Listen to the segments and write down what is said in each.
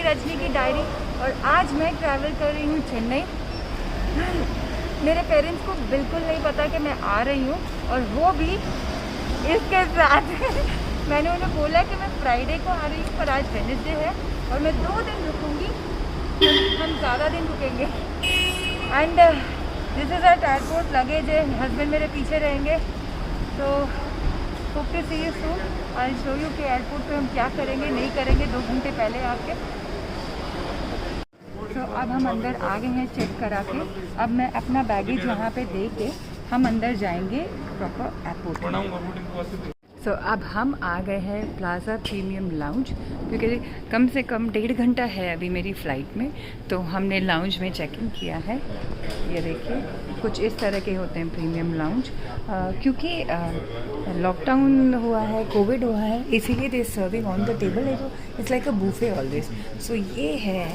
रजनी की डायरी। और आज मैं ट्रैवल कर रही हूँ चेन्नई। मेरे पेरेंट्स को बिल्कुल नहीं पता कि मैं आ रही हूँ, और वो भी इसके साथ। मैंने उन्हें बोला कि मैं फ्राइडे को आ रही हूँ, पर आज वेडनेसडे है और मैं 2 दिन रुकूँगी। हम ज़्यादा दिन रुकेंगे। And this is our airport luggage है। हस्बैंड मेरे पीछे रहेंगे, तो hope to see you soon. I show you कि एयरपोर्ट पे हम क्या करेंगे नहीं करेंगे 2 घंटे पहले आके। तो अब हम अंदर आ गए हैं चेक करा के। अब मैं अपना बैगेज यहाँ पे दे के हम अंदर जाएंगे प्रॉपर एयरपोर्ट। तो अब हम आ गए हैं प्लाजा प्रीमियम लाउंज, क्योंकि कम से कम 1.5 घंटा है अभी मेरी फ़्लाइट में। तो हमने लाउंज में चेक इन किया है। ये देखिए कुछ इस तरह के होते हैं प्रीमियम लाउंज। क्योंकि लॉकडाउन हुआ है, कोविड हुआ है, इसीलिए they serving on the table है, जो it's like a buffet always. So ये है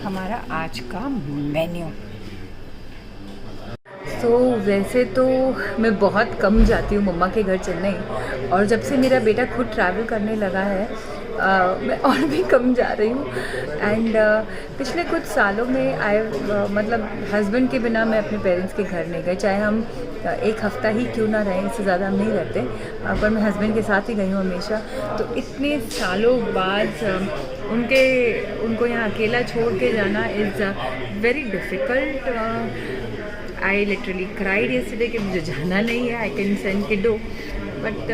हमारा आज का मेन्यू। तो वैसे तो मैं बहुत कम जाती हूँ मम्मा के घर चेन्नई, और जब से मेरा बेटा खुद ट्रैवल करने लगा है मैं और भी कम जा रही हूँ। एंड पिछले कुछ सालों में मतलब हस्बैंड के बिना मैं अपने पेरेंट्स के घर नहीं गई, चाहे हम 1 हफ़्ता ही क्यों ना रहें, इससे ज़्यादा हम नहीं रहते। पर मैं हस्बैंड के साथ ही गई हूँ हमेशा। तो इतने सालों बाद उनको यहाँ अकेला छोड़ के जाना is very difficult. I literally cried yesterday कि मुझे जाना नहीं है, I can send kiddo. But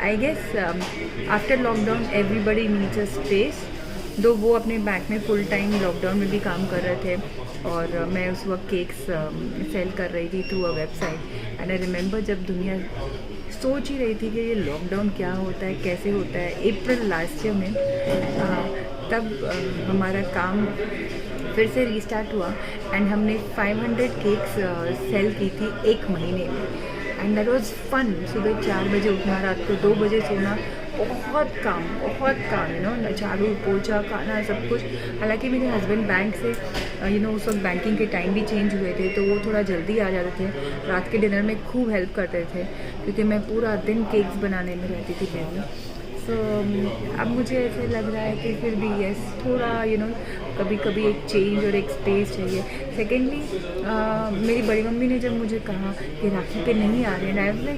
I guess after lockdown everybody needs a space. Though वो अपने बैंक में फुल टाइम लॉकडाउन में भी काम कर रहे थे, और मैं उस वक्त केक्स सेल कर रही थी through a website. And I remember जब दुनिया सोच ही रही थी कि ये लॉकडाउन क्या होता है, कैसे होता है, अप्रैल लास्ट ईयर में, तब हमारा काम फिर से रीस्टार्ट हुआ। एंड हमने 500 केक्स सेल की थी 1 महीने में। And that was fun. सुबह 4 बजे उठना, रात को 2 बजे सोना, बहुत काम यू नो, झाड़ू पोछा खाना सब कुछ। हालांकि मेरे हस्बैंड बैंक से उस वक्त बैंकिंग के टाइम भी चेंज हुए थे, तो वो थोड़ा जल्दी आ जाते थे। रात के डिनर में खूब हेल्प करते थे, क्योंकि मैं पूरा दिन केक्स बनाने में रहती थी पहले। सो अब मुझे ऐसे लग रहा है कि फिर भी यस, थोड़ा कभी कभी एक चेंज और एक स्पेस चाहिए। सेकेंडली मेरी बड़ी मम्मी ने जब मुझे कहा कि राखी पे नहीं आ रहे हैं,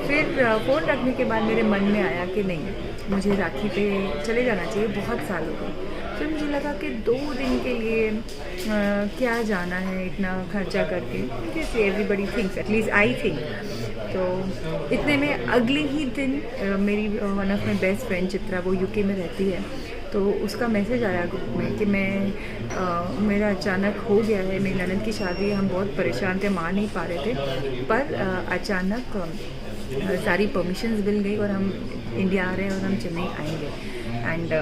फिर फ़ोन रखने के बाद मेरे मन में आया कि नहीं, मुझे राखी पे चले जाना चाहिए, बहुत साल हो गए। फिर मुझे लगा कि 2 दिन के लिए क्या जाना है इतना खर्चा करके, जैसे everybody thinks, at least I think. तो इतने में अगले ही दिन मेरी one of my best friend Chitra, वो यूके में रहती है, तो उसका मैसेज आया ग्रुप में कि मेरा अचानक हो गया है, मेरी ननद की शादी है, हम बहुत परेशान थे, मान नहीं पा रहे थे, पर अचानक सारी परमिशंस मिल गई और हम इंडिया आ रहे हैं और हम चेन्नई आएंगे। एंड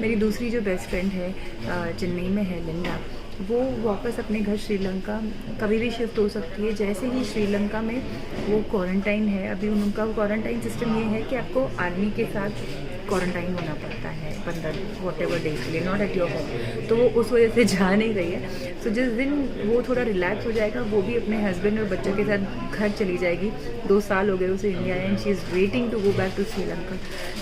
मेरी दूसरी जो बेस्ट फ्रेंड है चेन्नई में है, लिंडा, वो वापस अपने घर श्रीलंका कभी भी शिफ्ट हो सकती है। जैसे ही श्रीलंका में वो क्वारंटाइन है, अभी उनका क्वारंटाइन सिस्टम ये है कि आपको आर्मी के साथ क्वारंटाइन होना पड़ता है 15 whatever डेज के लिए, नॉट एट योर होम। तो वो उस वजह से जा नहीं रही है। तो जिस दिन वो थोड़ा रिलैक्स हो जाएगा, वो भी अपने हस्बैंड और बच्चों के साथ घर चली जाएगी। 2 साल हो गए उसे India, and she is waiting to go back to Sri Lanka.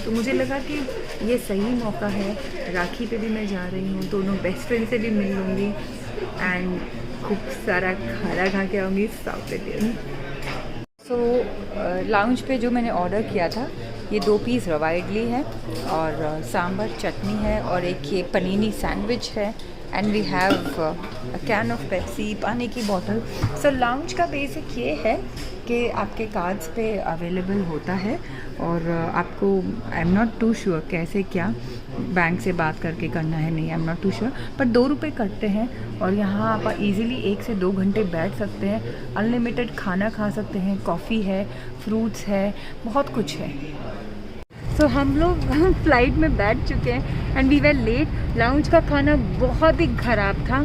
तो मुझे लगा कि ये सही मौका है, राखी पे भी मैं जा रही हूँ, दोनों बेस्ट फ्रेंड से भी मिल लूँगी, एंड खूब सारा खाना खा के आऊँगी साउथ इंडियन। सो लाउंज पे जो मैंने ऑर्डर किया था, ये 2 पीस रवा इडली है और सांभर चटनी है, और एक ये पनीनी सैंडविच है, and we have a can of Pepsi, पानी की बॉटल। सो लाउंज का बेसिक ये है कि आपके कार्ड्स पे अवेलेबल होता है, और आपको I am not too sure कैसे क्या बैंक से बात करके करना है, नहीं I am not too sure, पर 2 रुपये कटते हैं, और यहाँ आप इजीली 1 से 2 घंटे बैठ सकते हैं, अनलिमिटेड खाना खा सकते हैं, कॉफ़ी है, फ्रूट्स है, बहुत कुछ है। सो हम लोग फ्लाइट में बैठ चुके हैं and we were late. Lounge का खाना बहुत ही ख़राब था।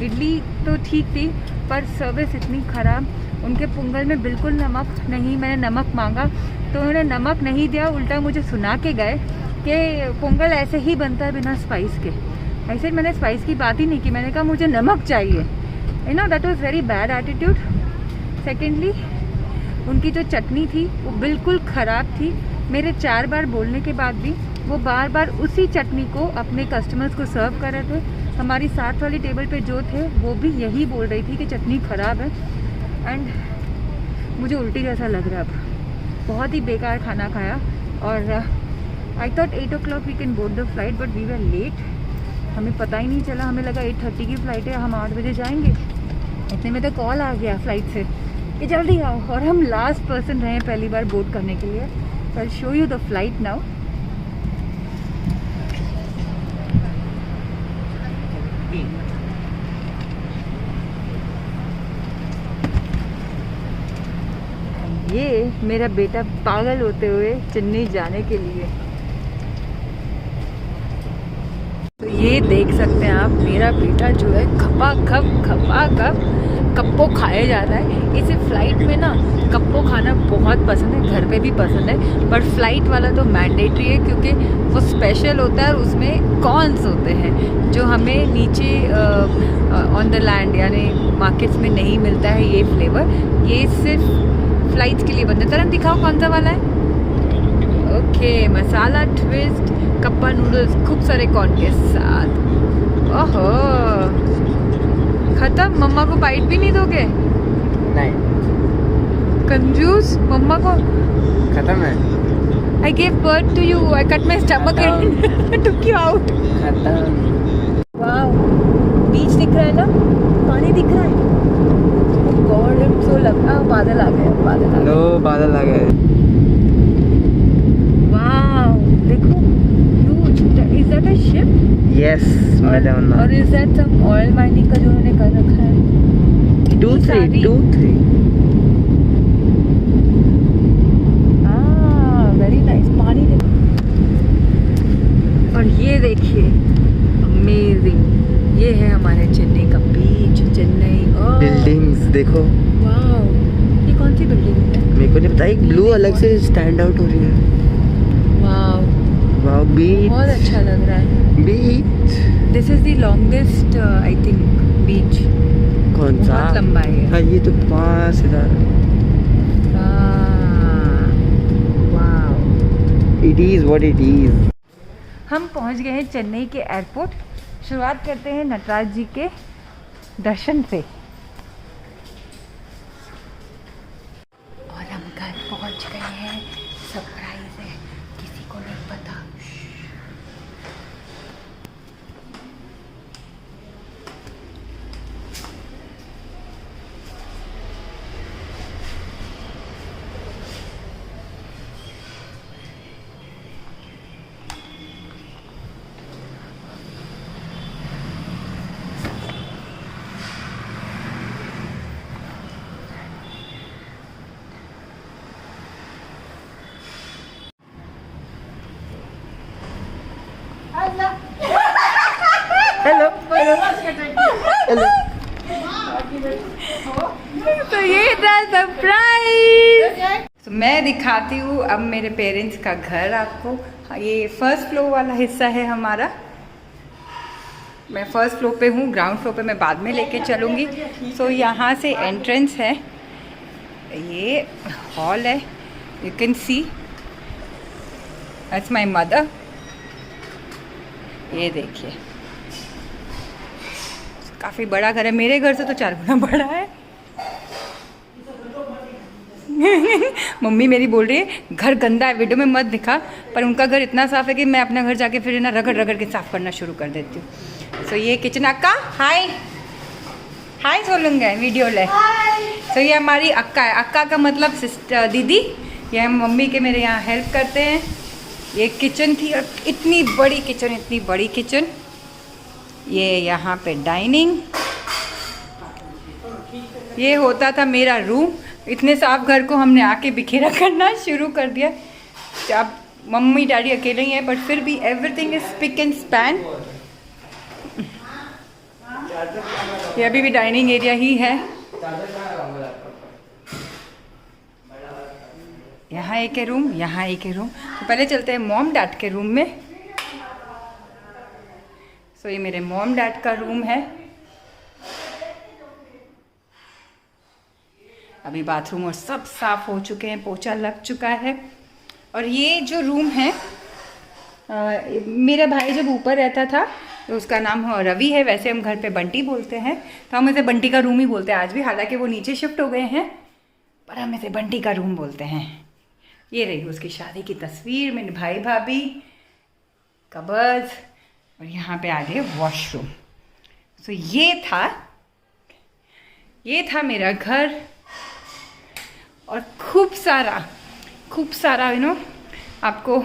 इडली तो ठीक थी, पर सर्विस इतनी ख़राब। उनके पोंगल में बिल्कुल नमक नहीं। मैंने नमक मांगा तो उन्होंने नमक नहीं दिया, उल्टा मुझे सुना के गए कि पोंगल ऐसे ही बनता है बिना स्पाइस के। ऐसे मैंने स्पाइस की बात ही नहीं की, मैंने कहा मुझे नमक चाहिए। That was very bad attitude. Secondly उनकी जो चटनी थी वो बिल्कुल ख़राब थी। मेरे 4 बार बोलने के बाद भी वो बार बार उसी चटनी को अपने कस्टमर्स को सर्व कर रहे थे। हमारी साथ वाली टेबल पे जो थे वो भी यही बोल रही थी कि चटनी ख़राब है। एंड मुझे उल्टी जैसा लग रहा है अब। बहुत ही बेकार खाना खाया। और I thought 8 o'clock we can board the flight, but we were late. हमें पता ही नहीं चला, हमें लगा 8:30 की फ़्लाइट है, हम 8 बजे जाएंगे। इतने में तो कॉल आ गया फ़्लाइट से कि जल्दी आओ, और हम लास्ट पर्सन रहे हैं पहली बार बोर्ड करने के लिए। So I show you the flight now. ये मेरा बेटा पागल होते हुए चेन्नई जाने के लिए। तो ये देख सकते हैं आप, मेरा बेटा जो है खपा खप कप्पो खाया जा रहा है। इसे फ्लाइट में ना कप्पो खाना बहुत पसंद है, घर पे भी पसंद है, पर फ्लाइट वाला तो मैंडेटरी है क्योंकि वो स्पेशल होता है और उसमें कॉर्न्स होते हैं जो हमें नीचे ऑन द लैंड यानी मार्केट्स में नहीं मिलता है ये फ्लेवर। ये सिर्फ फ्लाइट्स के लिए बनता है। तरह दिखाओ कौन सा वाला है। ओके, मसाला ट्विस्ट कप्पा नूडल्स खूब सारे कॉर्न के साथ। ओहो, खत्म। मम्मा को बाइट भी नहीं दोगे? नहीं, कंजूस। मम्मा को खत्म है। I gave birth to you. I cut my stomach and took you out. खत्म। Wow, बीच दिख रहा है ना, पानी दिख रहा है। गॉड, इट्स सो लगा। बादल आ गए, बादल आ गए। लो, बादल आ गए। वाओ, देखो, huge. Is that a ship? Yes, मजा आना। और is that some oil mining का जो उन्होंने कर रखा है? 2-3 वेरी नाइस। पानी देखो, और ये देखिए, अमेजिंग। ये है हमारे चेन्नई का बीच। चेन्नई बिल्डिंग्स देखो। वाओ, ये कौन सी बिल्डिंग है? मेरे को नहीं पता, एक ब्लू अलग से स्टैंड आउट हो रही है। वाओ, वाओ, बीच बहुत अच्छा लग रहा है। Beach. This is the longest I think beach. कौन सा? बहुत लंबा है। हाँ, ये तो पास है। Wow, it is what it is. हम पहुंच गए हैं चेन्नई के एयरपोर्ट। शुरुआत करते हैं नटराज जी के दर्शन से। और हम घर पहुंच गए हैं। सरप्राइज है, किसी को नहीं पता। Hello hello hello. तो ये था सरप्राइज। तो मैं दिखाती हूँ अब मेरे पेरेंट्स का घर आपको। ये फर्स्ट फ्लोर वाला हिस्सा है हमारा। मैं फर्स्ट फ्लोर पे हूँ, ग्राउंड फ्लोर पे मैं बाद में लेके चलूँगी। सो यहाँ से एंट्रेंस है, ये हॉल है, you can see that's my mother. ये देखिए, काफ़ी बड़ा घर है, मेरे घर से तो 4 गुना बड़ा है। मम्मी मेरी बोल रही है घर गंदा है, वीडियो में मत दिखा, पर उनका घर इतना साफ़ है कि मैं अपना घर जाके फिर ना रगड़ रगड़ के साफ़ करना शुरू कर देती हूँ। सो ये किचन। अक्का हाय हाय सोलूंगा वीडियो ले। सो ये हमारी अक्का है। अक्का का मतलब सिस्टर, दीदी। ये हम मम्मी के मेरे यहाँ हेल्प करते हैं। ये किचन थी, और इतनी बड़ी किचन, इतनी बड़ी किचन। ये यहाँ पे डाइनिंग। ये होता था मेरा रूम। इतने साफ घर को हमने आके बिखेरा करना शुरू कर दिया। अब मम्मी डैडी अकेले ही हैं, बट फिर भी everything is spick and span. ये अभी भी डाइनिंग एरिया ही है। यहाँ एक है रूम, यहाँ एक है रूम। तो पहले चलते हैं मॉम डैड के रूम में। सो ये मेरे मॉम डैड का रूम है। अभी बाथरूम और सब साफ हो चुके हैं, पोछा लग चुका है। और ये जो रूम है, मेरा भाई जब ऊपर रहता था तो उसका नाम रवि है, वैसे हम घर पे बंटी बोलते हैं, तो हम इसे बंटी का रूम ही बोलते हैं आज भी, हालांकि वो नीचे शिफ्ट हो गए हैं, पर हम इसे बंटी का रूम बोलते हैं। ये रही उसकी शादी की तस्वीर, मेरे भाई भाभी, कबर्ड, और यहाँ पे आगे वॉशरूम। तो ये था मेरा घर, और खूब सारा आपको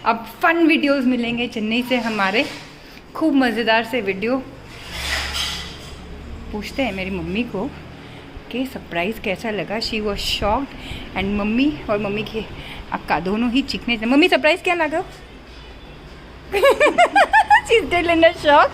अब फन वीडियोस मिलेंगे चेन्नई से हमारे, खूब मज़ेदार से वीडियो। पूछते हैं मेरी मम्मी को कि सरप्राइज़ कैसा लगा। She was shocked, and mummy और मम्मी के अक्का दोनों ही चीखने से, मम्मी सरप्राइज़ क्या लगा? She is still in a shock.